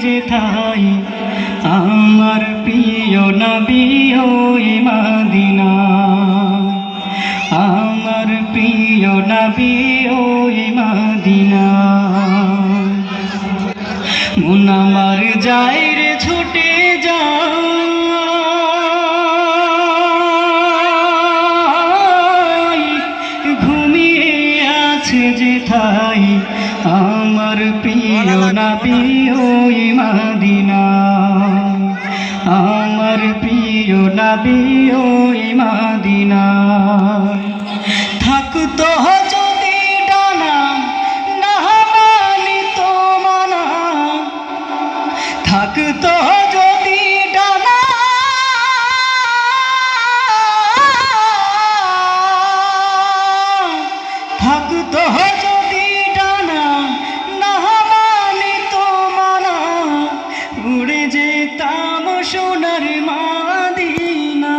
যেথায় আমার প্রিয় নবী ওই মদিনা, আমার প্রিয় নবী ওই মদিনা। মন আমার যায় রে ছুটে যায়, ঘুমিয়ে আছে যেথায় আমার প্রিয় নবী ওই মদিনা, আমার প্রিয় নবী ওই মদিনা। থাকতো যদি ডানা না মানিত মানা, থাকতো যদি ডানা থাকতো যদি ডানা না মানিত মানা, উড়ে যেতাম সোনার মদিনা।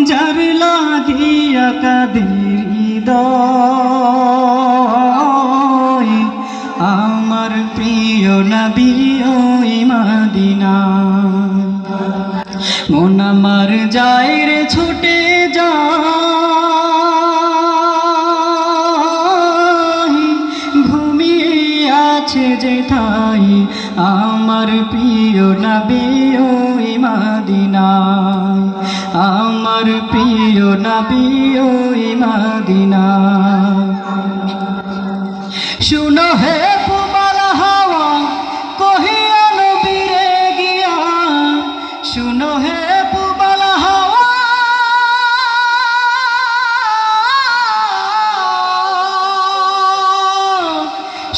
যার লাগিয়া কাঁদে হৃদয় আমার প্রিয় নবী ওই মদিনা। মন আমার যায় রে ছুটে যায়, ঘুমিয়ে আছে যেথায় আমার প্রিয় নবী ওই মদিনা, আমার প্রিয় নবী ওই মদিনা। শুনো হে পুবাল হাওয়া কহিয়া নবীরে গিয়া, শুনো হে পুবাল হাওয়া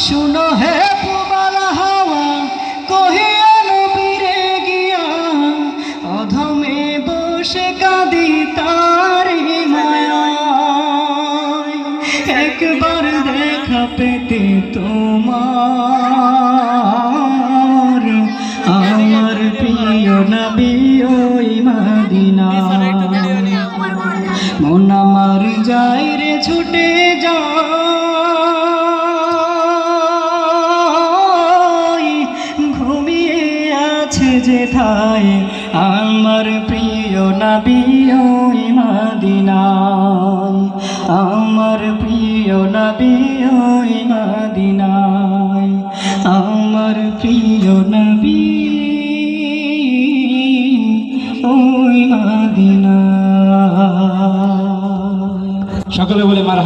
শুনো হে পুবাল হাওয়া কহিয়া নবীরে গিয়া, অধমে বসে কাঁদি তারি মায়ায়। একবার দেখা পেতে তোমার আমার প্রিয় নবী ওই মদিনা। মন আমার যায় রে ছুটে যায়, ঘুমিয়ে আছে যেথায় আমার প্রিয় নবী ওই মদিনা, আমার প্রিয় নবী ওই মদিনা, আমার প্রিয় নবী ওই মদিনা। সকলে বলে মারহাবা।